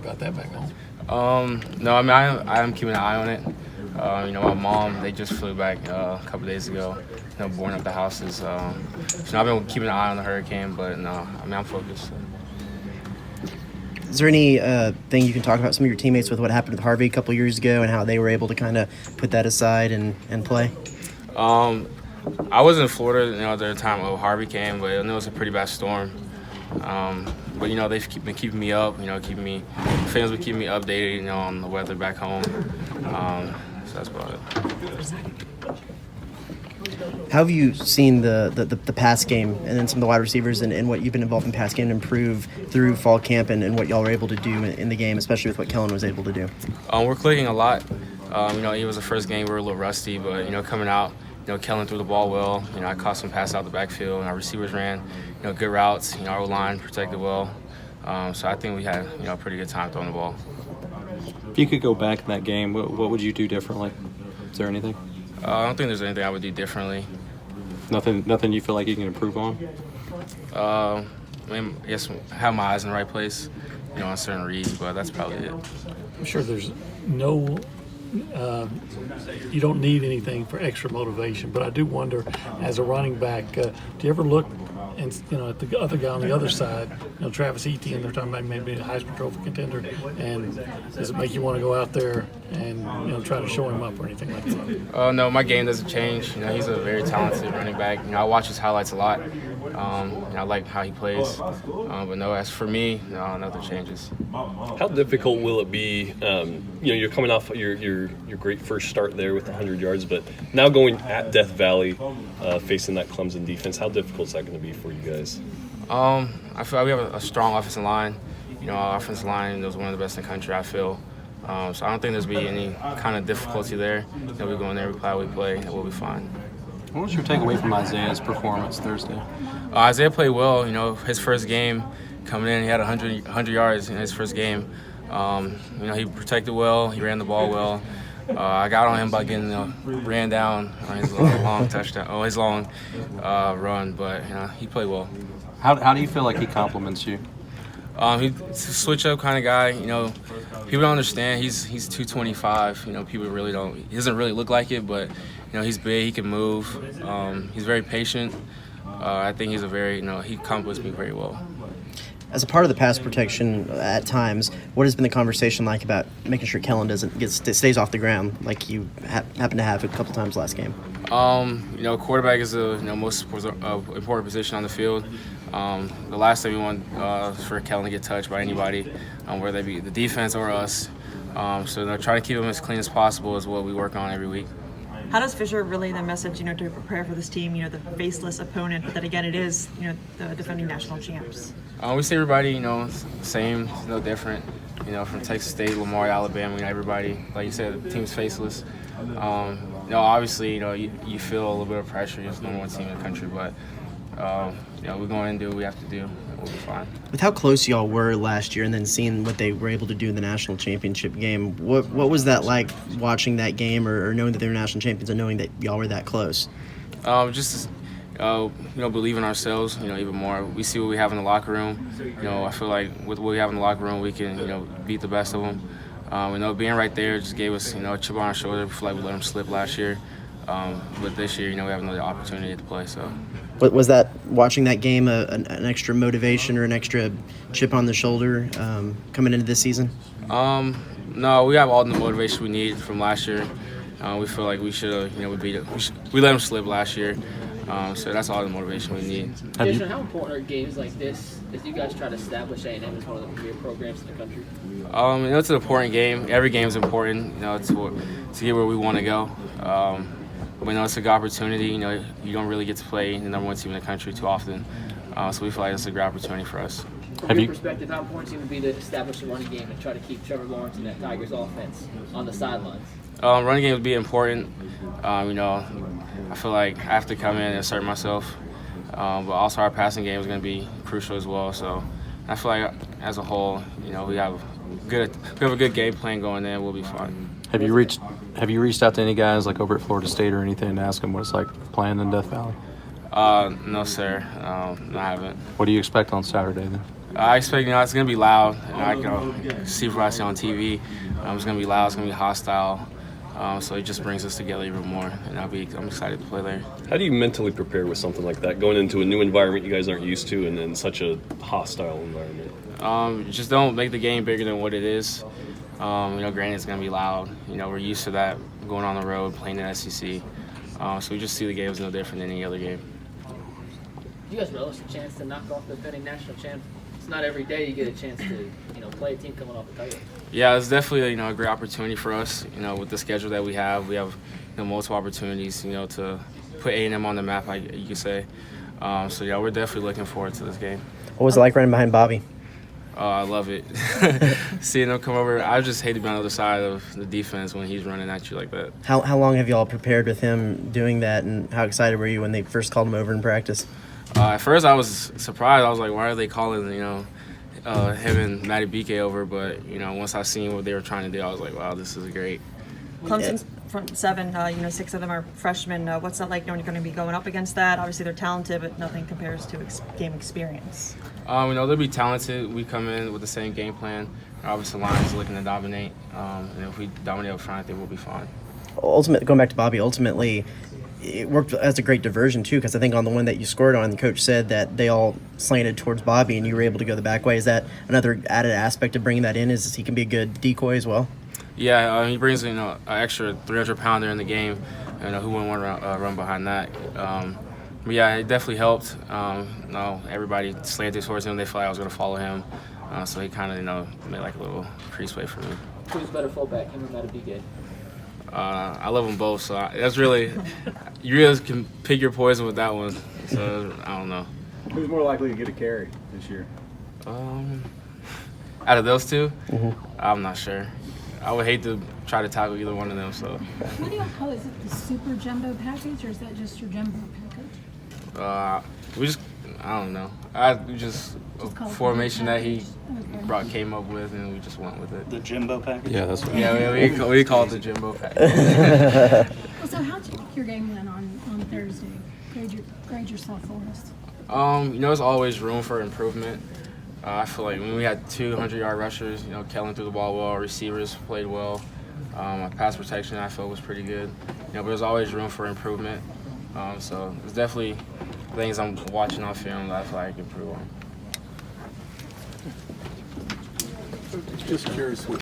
got that back home? No, I mean, I am keeping an eye on it. My mom, they just flew back a couple days ago, boarding up the houses. So I've been keeping an eye on the hurricane, but no, I mean, I'm focused. Is there any thing you can talk about some of your teammates with what happened with Harvey a couple years ago and how they were able to kind of put that aside and play? I was in Florida, at the time Harvey came, but it was a pretty bad storm. But they've been keeping me up. Fans been keeping me updated, on the weather back home. So that's about it. How have you seen the pass game and then some of the wide receivers and what you've been involved in pass game improve through fall camp and what y'all were able to do in the game, especially with what Kellen was able to do? We're clicking a lot. It was the first game. We were a little rusty, but coming out, Kellen threw the ball well. I caught some passes out the backfield, and our receivers ran, good routes. Our line protected well. So I think we had, a pretty good time throwing the ball. If you could go back in that game, what would you do differently? Is there anything? I don't think there's anything I would do differently. Nothing you feel like you can improve on? I guess have my eyes in the right place, on certain reads, but that's probably it. I'm sure there's no you don't need anything for extra motivation, but I do wonder, as a running back, do you ever look and at the other guy on the other side, Travis Etienne, they're talking about maybe a Heisman Trophy contender, and does it make you want to go out there and try to show him up or anything like that? No, my game doesn't change. He's a very talented running back. I watch his highlights a lot. I like how he plays. But no, as for me, no, nothing changes. How difficult will it be? You're coming off your great first start there with 100 yards, but now going at Death Valley, facing that Clemson defense, how difficult is that going to be for you guys? I feel like we have a strong offensive line. Our offensive line is one of the best in the country, I feel. So I don't think there's be any kind of difficulty there. We go in there, we play, and we'll be fine. What was your takeaway from Isaiah's performance Thursday? Isaiah played well. His first game coming in, he had 100 yards in his first game. He protected well. He ran the ball well. I got on him by getting ran down on his long touchdown, his long run, but he played well. How do you feel like he compliments you? He's a switch-up kind of guy. People don't understand. He's 225. People really don't. He doesn't really look like it, but he's big. He can move. He's very patient. I think he's he compliments me very well. As a part of the pass protection at times, what has been the conversation like about making sure Kellen stays off the ground like you happened to have a couple times last game? Quarterback is the most important position on the field. The last thing we want is for Kellen to get touched by anybody, whether they be the defense or us. So try to keep him as clean as possible is what we work on every week. How does Fisher relay the message, to prepare for this team, the faceless opponent, but that again it is, the defending national champs? We see everybody, same, no different. From Texas State, Lamar, Alabama, everybody, like you said, the team's faceless. Obviously, you feel a little bit of pressure. It's the number one team in the country, but we're going to do what we have to do. We'll be fine. With how close y'all were last year and then seeing what they were able to do in the national championship game, what was that like watching that game or knowing that they were national champions and knowing that y'all were that close? Believe in ourselves, even more. We see what we have in the locker room. I feel like with what we have in the locker room, we can, beat the best of them. Being right there just gave us, a chip on our shoulder. We feel like we let them slip last year. But this year, we have another opportunity to play, so. Was that watching that game an extra motivation or an extra chip on the shoulder coming into this season? No, we have all the motivation we need from last year. We feel like we should have, we let them slip last year. So that's all the motivation we need. Jashaun, how important are games like this as you guys try to establish A&M as one of the premier programs in the country? It's an important game. Every game is important, to get where we want to go. But it's a good opportunity. You don't really get to play the number one team in the country too often. So we feel like it's a great opportunity for us. From your perspective, how important seems to be to establish a running game and try to keep Trevor Lawrence and that Tigers offense on the sidelines? Running game would be important. I feel like I have to come in and assert myself. But also our passing game is going to be crucial as well. So I feel like as a whole, we have a good game plan going in. We'll be fine. Have you reached out to any guys like over at Florida State or anything to ask them what it's like playing in Death Valley? No, sir. I haven't. What do you expect on Saturday then? I expect, it's going to be loud, and I can see what I see on TV. It's going to be loud, it's going to be hostile, so it just brings us together even more, and I'm excited to play there. How do you mentally prepare with something like that, going into a new environment you guys aren't used to and then such a hostile environment? Just don't make the game bigger than what it is. Granted, it's going to be loud. We're used to that going on the road, playing in SEC. So we just see the game as no different than any other game. You guys relish the chance to knock off the defending national champ. It's not every day you get a chance to, play a team coming off the title. Yeah, it's definitely a great opportunity for us. With the schedule that we have multiple opportunities. To put A&M on the map, like you could say. So yeah, we're definitely looking forward to this game. What was it like running behind Bobby? I love it. Seeing him come over, I just hate to be on the other side of the defense when he's running at you like that. How long have y'all prepared with him doing that, and how excited were you when they first called him over in practice? At first, I was surprised. I was like, why are they calling, him and Matty BK over? But, once I seen what they were trying to do, I was like, wow, this is great. Clemson's front seven, 6 of them are freshmen. What's that like knowing you're going to be going up against that? Obviously, they're talented, but nothing compares to game experience. They'll be talented. We come in with the same game plan. Obviously, the line is looking to dominate. And if we dominate up front, I think we'll be fine. Going back to Bobby, ultimately, it worked as a great diversion, too, because I think on the one that you scored on, the coach said that they all slanted towards Bobby and you were able to go the back way. Is that another added aspect of bringing that in, is he can be a good decoy as well? Yeah, he brings an extra 300-pounder in the game. Who wouldn't want to run behind that? But yeah, it definitely helped. Everybody slanted towards him. They felt like I was going to follow him. So he kind of, made like a little crease way for me. Who's better fullback, him or Matty BK? I love them both, so that's really – you really can pick your poison with that one. So I don't know. Who's more likely to get a carry this year? Out of those two, I'm not sure. I would hate to try to tackle either one of them. So. What do y'all call it? Is it the super jumbo package, or is that just your jumbo package? I don't know. We just a formation that he came up with, and we just went with it. The Jimbo package? Yeah, that's what we call it the Jimbo package. Well, so how'd you think your game went on Thursday? Grade yourself for us. There's always room for improvement. I feel like when we had 200-yard rushers, Kellen threw the ball well, receivers played well. Pass protection, I felt, was pretty good. But there's always room for improvement. So there's definitely things I'm watching on film that I feel like I can improve on. Just curious,